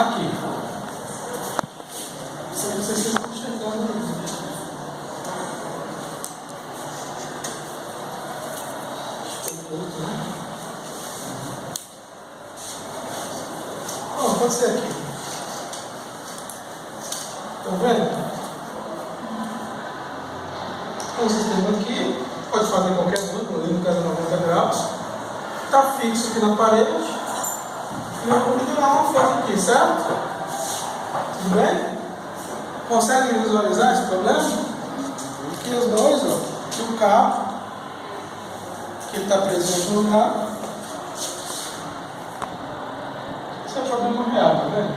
aqui. Vocês estão enxergando isso. Pode ser aqui. Estão vendo? Tem um sistema aqui, pode fazer qualquer ângulo, ali no caso 90 graus. Está fixo aqui na parede. E eu vou tirar uma foto aqui, certo? Tudo bem? Conseguem visualizar esse problema? Aqui os dois, ó. Aqui o cabo, que ele está preso em outro lugar. Esse é o problema real, tá vendo?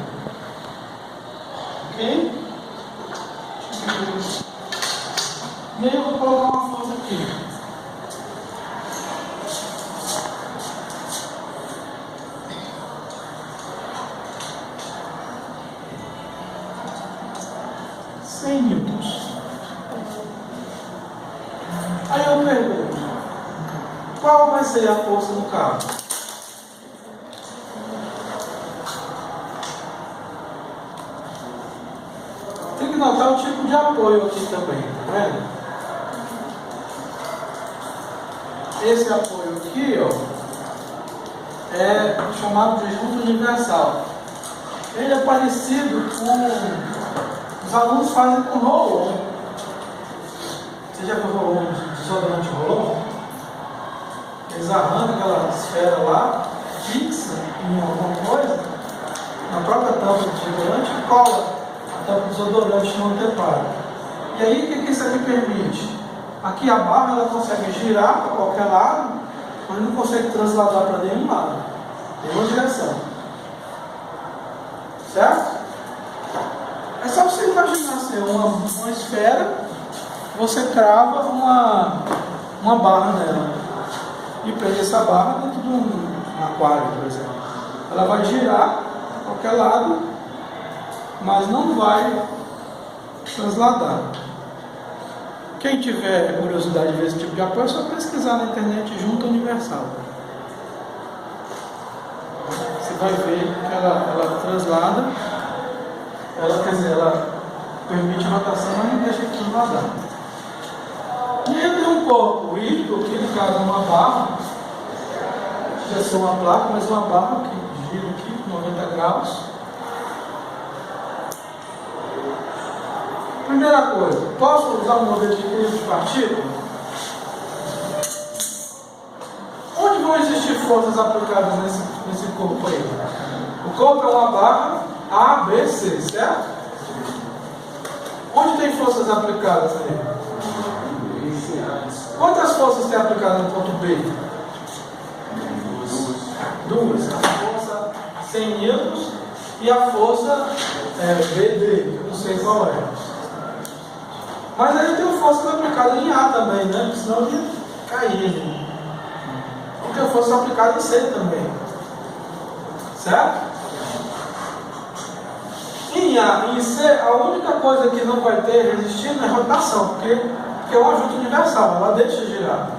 Ok? E aí eu vou colocar uma foto aqui. Newtons. Aí eu pergunto, qual vai ser a força do carro? Tem que notar o tipo de apoio aqui também, tá vendo? Esse apoio aqui, ó, é chamado de junta universal. Ele é parecido com... Os alunos fazem com rolon. Você já viu rolon de desodorante rolon? Eles arrancam aquela esfera lá, fixa em alguma coisa, na própria tampa do desodorante, e cola a tampa do desodorante no anteparo. E aí o que isso aqui permite? Aqui a barra ela consegue girar para qualquer lado, mas não consegue transladar para nenhum lado. Tem uma direção. Certo? É só você imaginar assim, uma esfera, você crava uma barra nela e prende essa barra dentro de um aquário, por exemplo. Ela vai girar para qualquer lado, mas não vai transladar. Quem tiver curiosidade de ver esse tipo de apoio, é só pesquisar na internet junta universal. Você vai ver que ela translada. Ela, quer dizer, ela permite rotação, mas não deixa de transladar. E aí tem um corpo híbrido, que no caso é uma barra, já ser uma placa, mas uma barra que gira aqui, 90 graus. Primeira coisa, posso usar um modelo de equilíbrio de partícula? Onde vão existir forças aplicadas nesse corpo aí? O corpo é uma barra A, B, C, certo? Onde tem forças aplicadas aí? Quantas forças tem aplicado no ponto B? Duas. A força 100 newtons e a força BD, que eu não sei qual é. Mas aí tem forças aplicadas em A também, né? Porque senão ia cair. Né? Porque força aplicada em C também. Certo? Em A e em C, a única coisa que não vai ter resistindo é rotação, porque é uma junta universal, ela deixa girar.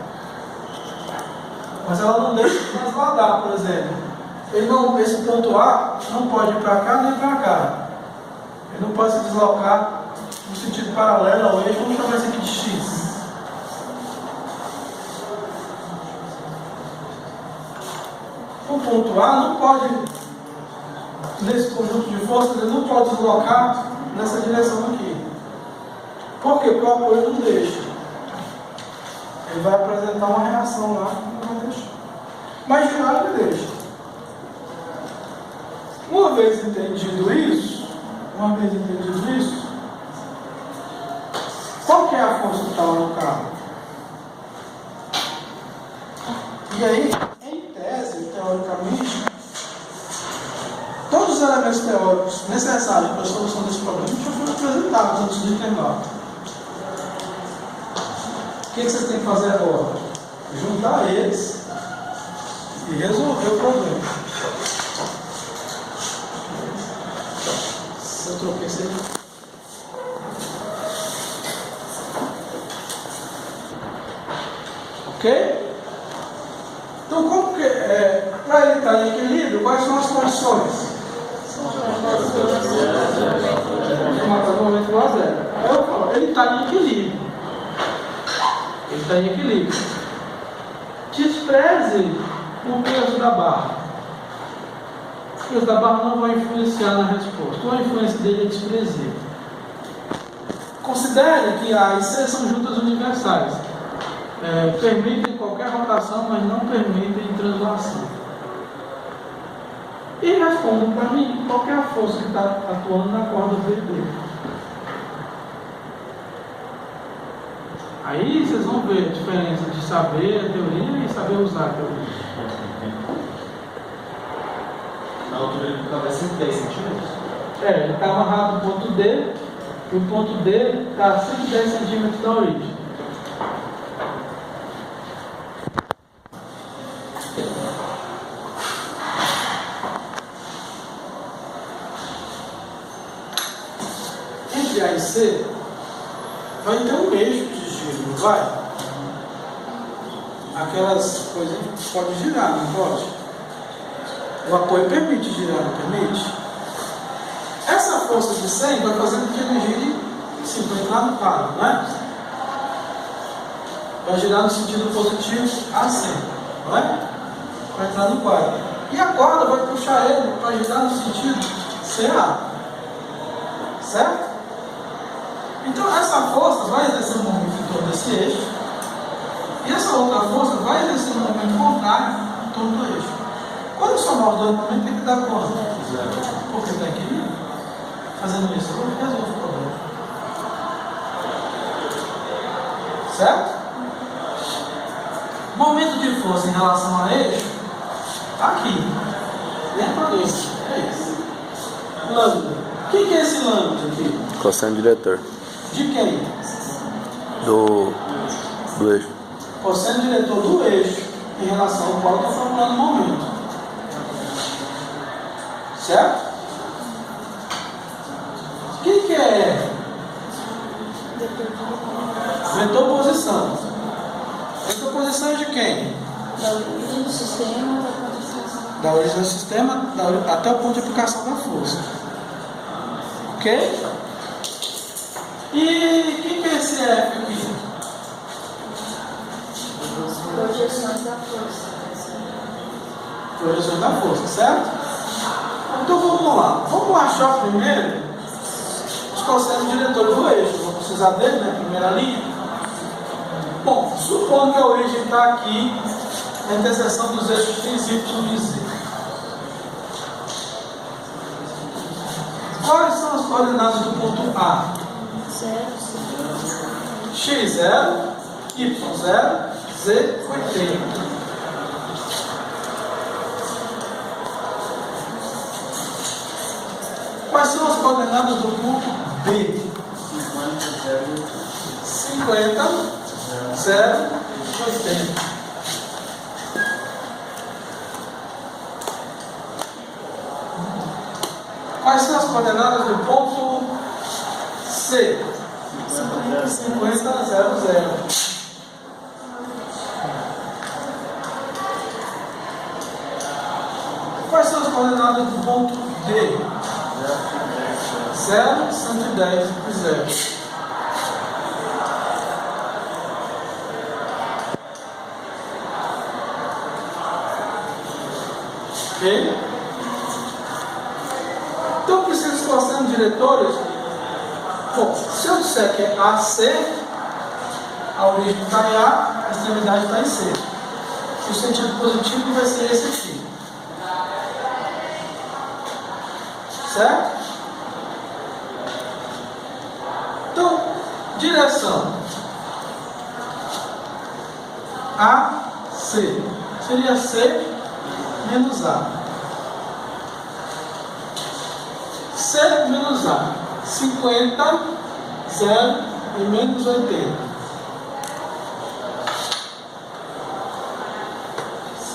Mas ela não deixa transladar, por exemplo. Esse ponto A não pode ir para cá nem para cá. Ele não pode se deslocar no sentido paralelo ao eixo, vamos chamar isso aqui de X. O ponto A não pode, nesse conjunto de forças, ele não pode deslocar nessa direção aqui. Por quê? Porque o apoio não deixa. Ele vai apresentar uma reação lá que não vai deixar. Mas girar ele deixa. Uma vez entendido isso, qual que é a força que está lá no carro? E aí, em tese, teoricamente, todos os elementos teóricos necessários para a solução desse problema já foram apresentados antes do intervalo. O que vocês têm que fazer agora? Juntar eles e resolver o problema. Se eu troquei isso aí. Ok? Então, como que para ele estar em equilíbrio, quais são as condições? Formação do momento igual a zero. Aí eu falo, ele está em equilíbrio. Ele está em equilíbrio. Despreze o peso da barra. O peso da barra não vai influenciar na resposta. A influência dele é desprezível. Considere que A e C são juntas universais. Permitem qualquer rotação, mas não permitem translação. E respondam para mim qual é a força que está atuando na corda B e B. Aí vocês vão ver a diferença de saber a teoria e saber usar a teoria. Na altura ele ficava 110 centímetros? Ele está amarrado no ponto D, e o ponto D está a 110 centímetros da origem. Entre A e C, vai ter um eixo de giro, não vai? Aquelas coisas podem girar, não pode? O apoio permite girar, não permite? Essa força de 100 vai fazer com que ele gire 50 lá no quadro, não é? Vai girar no sentido positivo a 100, não é? Vai entrar no quadro. E a corda vai puxar ele para girar no sentido CA. Certo? Então essa força vai exercer um movimento em torno desse eixo. E essa outra força vai exercer um movimento contrário em torno do eixo. Quando eu somar os dois movimentos, tem que dar quanto? Porque está equilíbrio. Fazendo isso, eu vou resolver o problema. Certo? Momento de força em relação a eixo está aqui. Lembra disso? É isso. Lambda. O que é esse lambda aqui? Cosseno diretor. De quem? Do eixo. Cosseno diretor do eixo em relação ao qual eu estou formulando o momento. Certo? O que é vetor posição? Vetor posição é de quem? Da origem do sistema, Da origem do sistema até o ponto de aplicação da força. Ok? E o que é esse F aqui? projeções da força. Projeções da força, certo? Então vamos lá. Vamos achar primeiro os cossenos diretores do eixo. Vou precisar dele, né? Primeira linha. Bom, supondo que a origem está aqui na interseção dos eixos x, y e z. Quais são as coordenadas do ponto A? 0, x0, y0, z 80. Quais são as coordenadas do ponto B? 50, 0, 80. Quais são as coordenadas do ponto C? 50, 0, 0. Quais são as coordenadas do ponto D? 0, 110 e 0. Ok? Então eu preciso de cossenos diretores. Bom, se eu disser que é AC, a origem está em A, a extremidade está em C. O sentido positivo vai ser esse aqui. Certo? Então, direção AC seria C menos A. C menos A. 50, 0 e menos 80.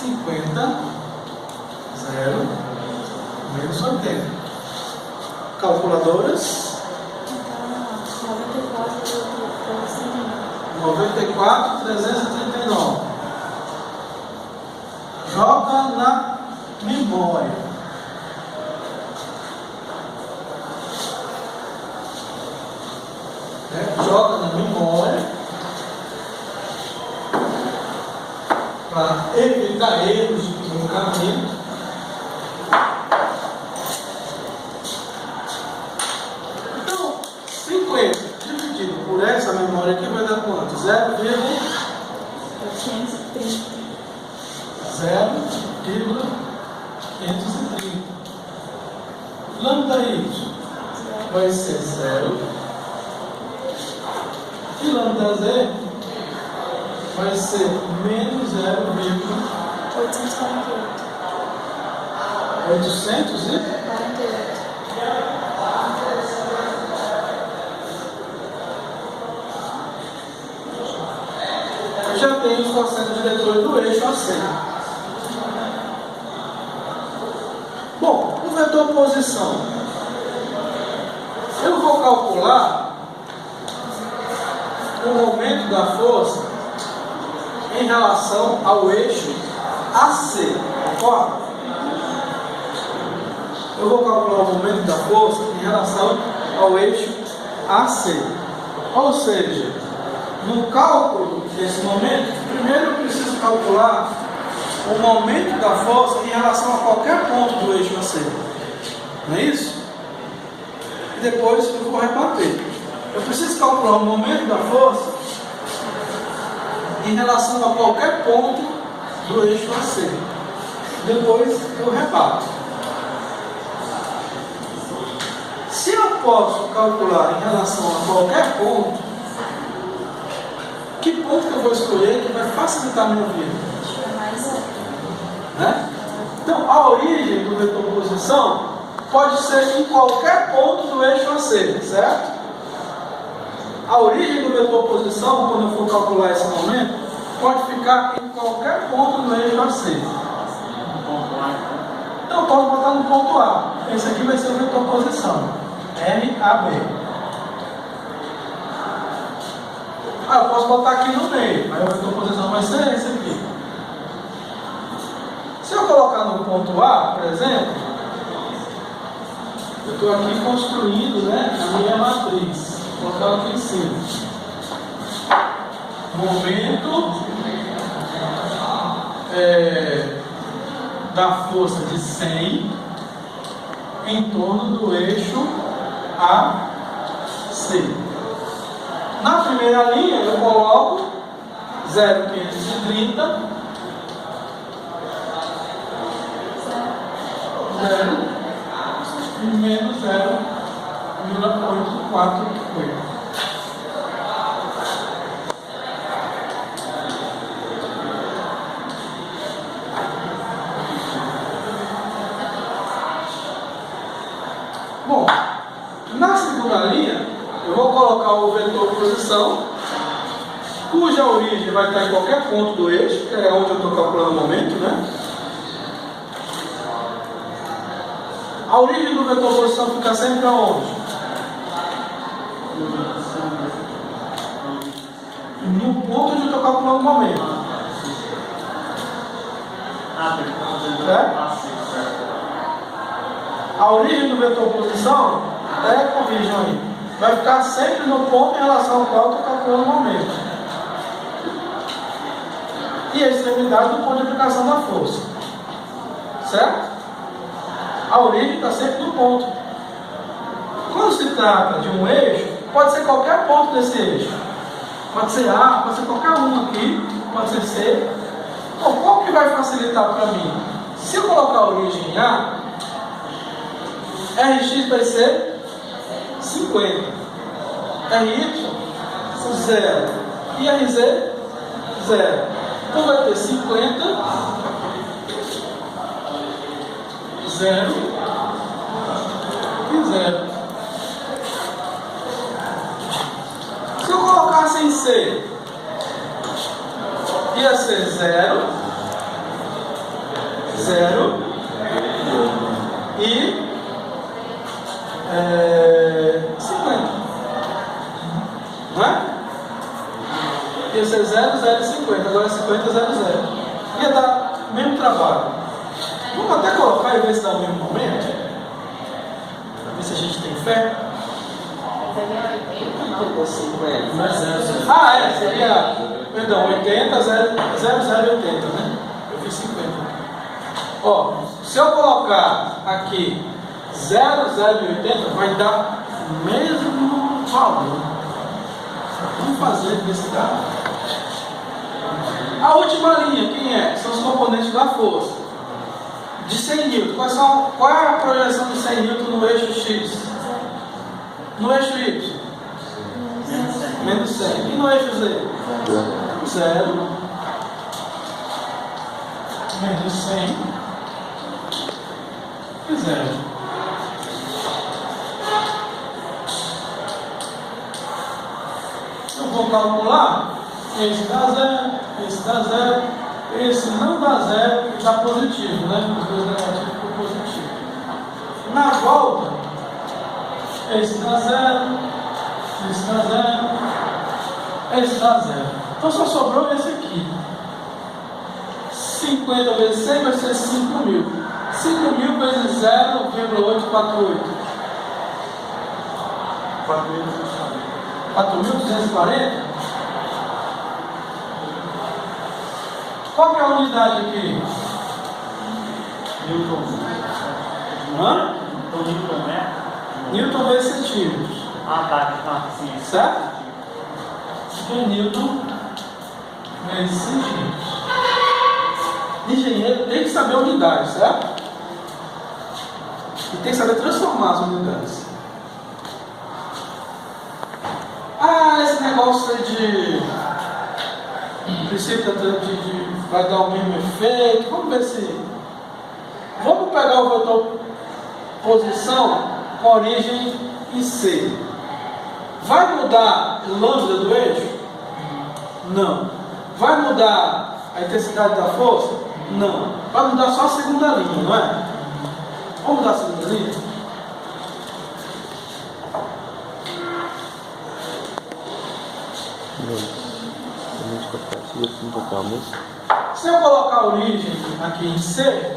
50, 0, menos 80. Calculadoras. 94, 339. Joga na memória. né? Joga na memória para evitar erros no caminho. Então, 50 dividido por essa memória aqui vai dar quanto? 830. 0,530. Lambda y vai ser 0. E lambda z vai ser menos 848. 0,848. Eu já tenho os cossetos diretores do eixo AC. Bom, o vetor posição. Eu vou calcular o momento da força em relação ao eixo AC, concorda? Eu vou calcular o momento da força em relação ao eixo AC. Ou seja, no cálculo desse momento, primeiro eu preciso calcular o momento da força em relação a qualquer ponto do eixo AC. Não é isso? E depois eu vou rebater. Eu preciso calcular o momento da força em relação a qualquer ponto do eixo AC. Depois eu rebato. Se eu posso calcular em relação a qualquer ponto, que ponto que eu vou escolher que vai facilitar a minha vida? Né? Então, a origem do vetor posição pode ser em qualquer ponto do eixo AC, certo? A origem do vetor posição, quando eu for calcular esse momento, pode ficar em qualquer ponto do eixo AC. Então, eu posso botar no ponto A. Esse aqui vai ser o vetor posição, RAB. Eu posso botar aqui no meio, aí o vetor posição vai ser esse aqui. Se eu colocar no ponto A, por exemplo, eu estou aqui construindo, né, a minha matriz. Vou colocar aqui em cima. Momento da força de 100 em torno do eixo AC. Na primeira linha eu coloco 0,530, 0 e menos 0,848. Bom, na segunda linha eu vou colocar o vetor posição, cuja origem vai estar em qualquer ponto do eixo, que é onde eu estou calculando o momento, né? A origem do vetor posição fica sempre aonde? No ponto onde eu estou calculando o momento. A origem do vetor posição, corrijam aí, vai ficar sempre no ponto em relação ao qual eu estou calculando o momento. E a extremidade do ponto de aplicação da força. Certo? A origem está sempre no ponto. Quando se trata de um eixo, pode ser qualquer ponto desse eixo. Pode ser A, pode ser qualquer um aqui, pode ser C. Bom, qual que vai facilitar para mim? Se eu colocar a origem em A, RX vai ser 50. RY, 0. E RZ, 0. Então vai ter 50, 0 e 0. Se eu colocasse em C, ia ser 0, 0 e 50. Não é? Ia ser 0, 0 e 50. Agora é 50, 0, 0. Ia dar o mesmo trabalho. Vamos até colocar e ver se dá o mesmo momento. Para ver se a gente tem fé. Pegou 50. Não é 0, 0. Ah, é, seria, perdão, 80, 0080, né? Eu fiz 50. Ó, se eu colocar aqui 0080, vai dar o mesmo valor. Vamos fazer, ver se dá. A última linha, quem é? São os componentes da força. De 100 N. Qual é a projeção de 100 N no eixo X? No eixo Y? Menos 100. E no eixo Z? 0. Menos 100. E 0. Eu vou calcular. Esse dá 0. Esse dá 0. Esse não dá 0 e dá positivo, né? Os dois negativos ficam positivos. Na volta, esse dá 0. Esse dá 0. Esse dá 0. Então só sobrou esse aqui. 50 vezes 100 vai ser 5.000. 5.000 vezes 0,848. 4.240? Qual que é a unidade aqui? Newton. Hã? Então, Newton, né? Newton vezes centímetros. Ah, tá, sim. Certo? Aqui é Newton vezes centímetros. Engenheiro tem que saber a unidade, certo? E tem que saber transformar as unidades. Ah, esse negócio aí de princípio vai dar o mesmo efeito. Vamos ver se. Vamos pegar o vetor posição com origem em C. Vai mudar o lambda do eixo? Não. Vai mudar a intensidade da força? Não. Vai mudar só a segunda linha, não é? Vamos mudar a segunda linha? Se eu colocar a origem aqui em C,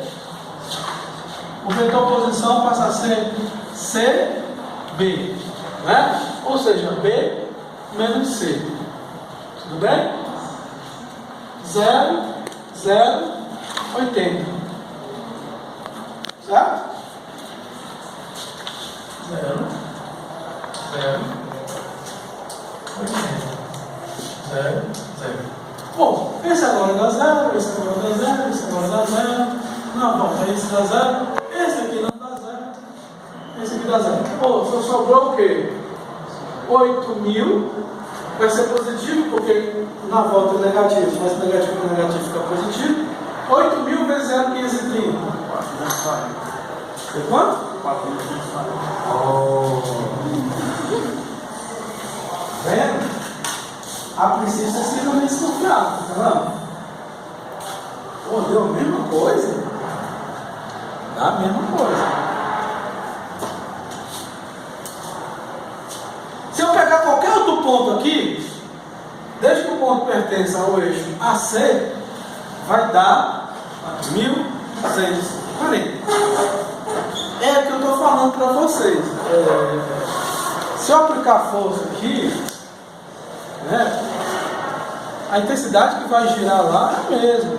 o vetor posição passa a ser CB, né? Ou seja, B menos C. Tudo bem? 0, 0, 80. Certo? 0, 0, 80. 0, 0. Bom, esse agora dá 0, esse agora dá 0, esse agora dá 0. Não, bom, esse dá 0, esse aqui não dá 0, esse aqui dá 0. Pô, só sobrou o quê? 8.000, vai ser positivo, porque na volta é negativo, mas negativo com negativo fica positivo. 8.000 vezes 0,530. Foi quanto? 4.540. Oh. Vendo? A princípio você fica meio desconfiado, tá vendo? Pô, deu a mesma coisa? Dá a mesma coisa. Se eu pegar qualquer outro ponto aqui, desde que o ponto pertença ao eixo AC, vai dar 1.140. É o que eu estou falando para vocês. Se eu aplicar força aqui, né, a intensidade que vai girar lá é a mesma.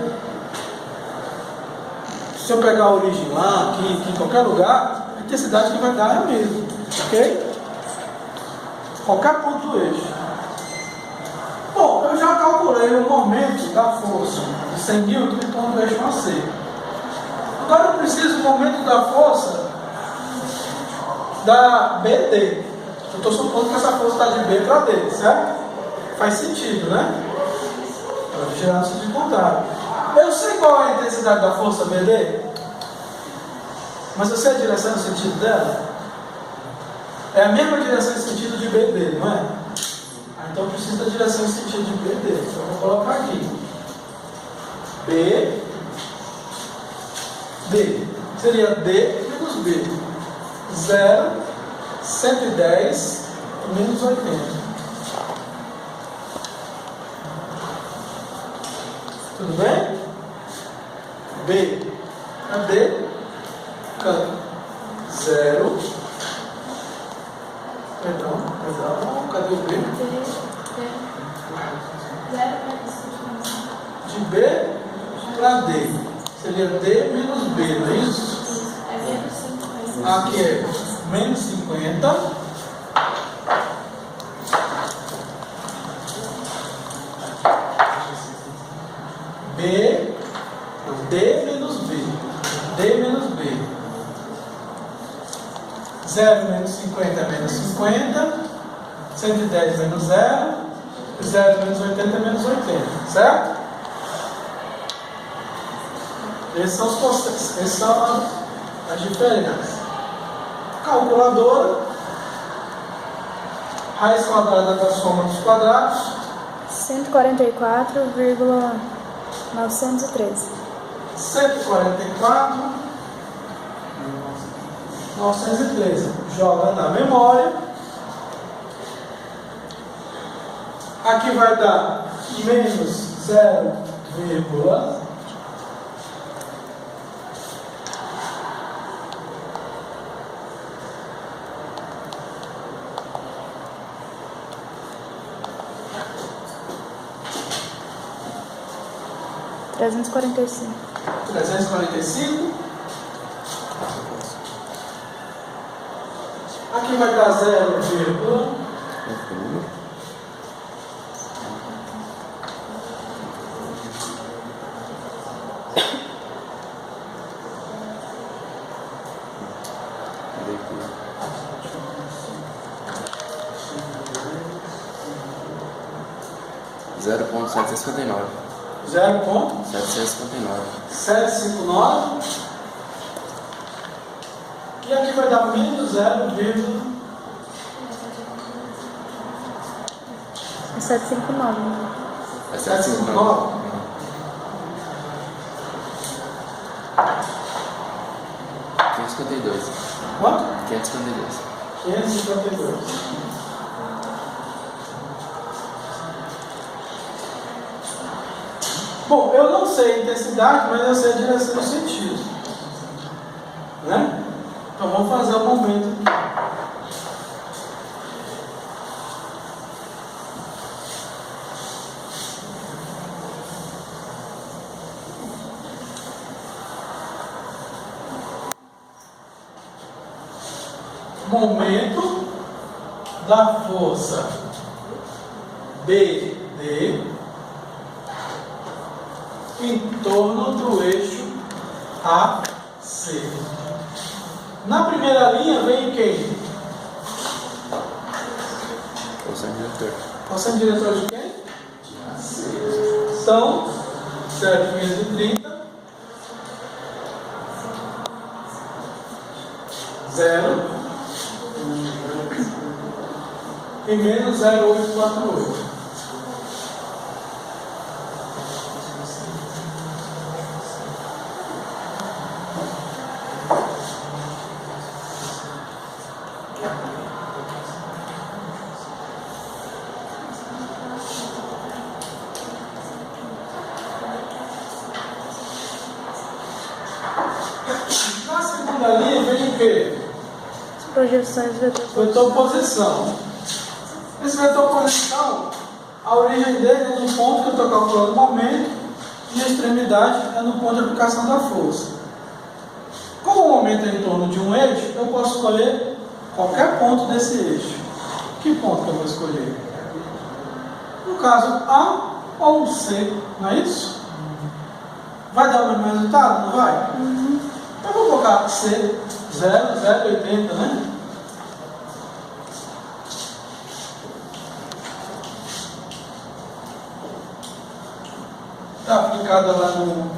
Se eu pegar a origem lá, aqui, em qualquer lugar, a intensidade que vai dar é a mesma. Ok? Qualquer ponto do eixo. Bom, eu já calculei o momento da força de 100 N em torno do eixo AC. Agora eu preciso do momento da força da BD. Eu estou supondo que essa força está de B para D, certo? Faz sentido, né? Para gerar sentido contrário. Eu sei qual é a intensidade da força BD, mas eu sei a direção e o sentido dela. É a mesma direção e sentido de BD, não é? Então eu preciso da direção e sentido de BD. Então eu vou colocar aqui. B, D. Seria D menos B. 0, 110 menos 80. Tudo bem? B. Cadê? Canto. 0. Perdão. B para D. Seria D menos B, não é isso? É menos 50. Aqui é menos 50. B, D menos B. D menos B. 0 menos 50 é menos 50. 110 menos 0. 0 menos 80 é menos 80. Certo? Essas são as diferenças. Calculadora. Raiz quadrada da soma dos quadrados. 144,913. 144,913. Joga na memória. Aqui vai dar menos 0, 345. 345. Aqui vai dar 0, Zero ponto 759. 0,759. 759. E aqui vai dar menos 0, É 759. É 759. 552. Quanto? 552. 552. Bom, eu não sei a intensidade, mas eu sei a direção do sentido. Né? Então vamos fazer o momento. Momento da força BD em torno do eixo AC. Na primeira linha vem quem? Cosseno diretor. Cosseno diretor de quem? Então, 0,530, 0 e menos 0,848. Na segunda linha vem o quê? As projeções Vetor posição. Esse vetor posição, a origem dele é no ponto que eu estou calculando o momento e a extremidade é no ponto de aplicação da força. Como o momento é em torno de um eixo, eu posso escolher qualquer ponto desse eixo. Que ponto que eu vou escolher? No caso, A ou C, não é isso? Vai dar o mesmo resultado, não vai? Eu vou colocar C, 0, 0,80, né? Está aplicada lá no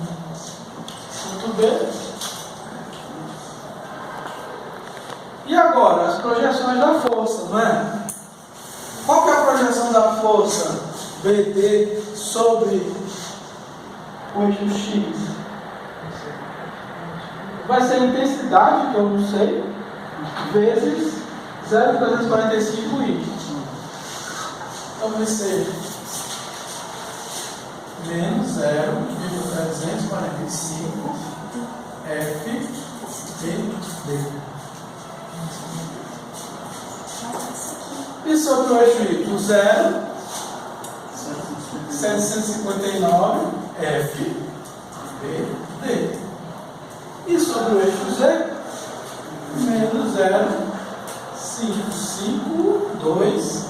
ponto B. E agora, as projeções da força, não é? Qual que é a projeção da força BD sobre o eixo X? Vai ser a intensidade, que eu não sei, vezes 0,345i. Então vai ser menos 0,345 FBD. E sobre o eixo Y, 0, 759 F, B, D. E sobre o eixo Z, menos 0, 5, 5, 2,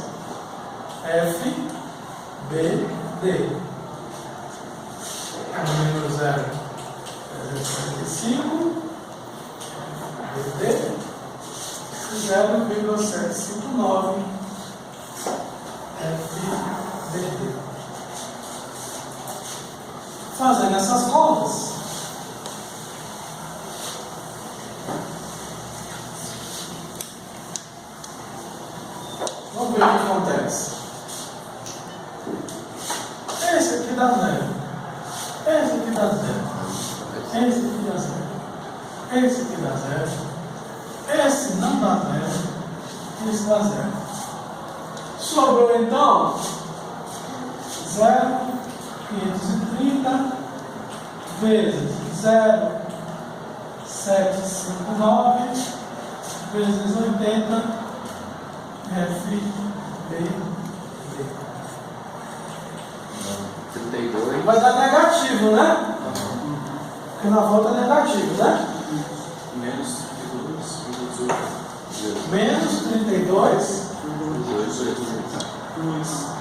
F, B, D. Menos 0, 345, B, D. 0,759 FBD. Fazendo essas contas, vamos ver o que acontece. Esse aqui dá 0. Esse aqui dá 0. Esse aqui dá 0. Esse aqui dá 0. Esse não dá 0, esse dá 0. Sobrou então 0,530 vezes 0,759 vezes 80 FBD. 32. Vai dar negativo, né? Porque na volta é negativo, né? Menos 32. Menos 32.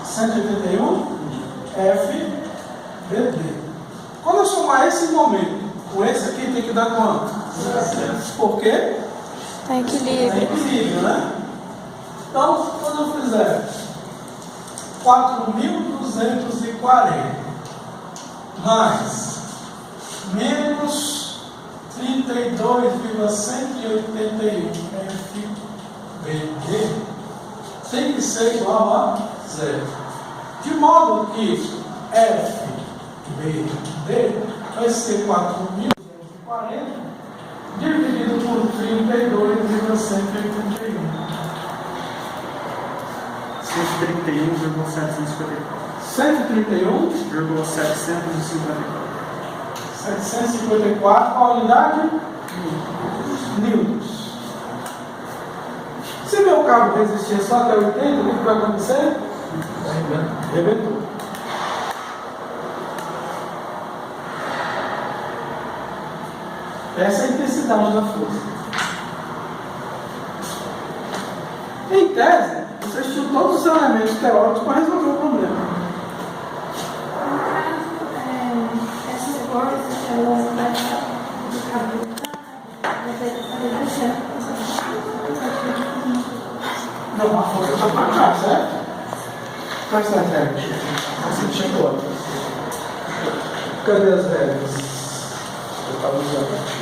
181 FBD. Quando eu somar esse momento com esse aqui, tem que dar quanto? Por quê? Tá em É equilíbrio. equilíbrio, né? Então, quando eu fizer 4.240 mais menos 32,181 FBD tem que ser igual a 0. De modo que FBD vai ser 4.240 dividido por 32,181. 131,754. 754, qual a unidade? Newtons. Se meu cabo resistir só até 80, o que vai acontecer? Rebentou. Essa é a intensidade da força. Em tese, vocês tinham todos os elementos teóricos para resolver o problema. Essa força, ela vai do cabo, Não, a força está para cá, certo? Qual está certo? Você chegou. Cadê as regras? Eu estava usando.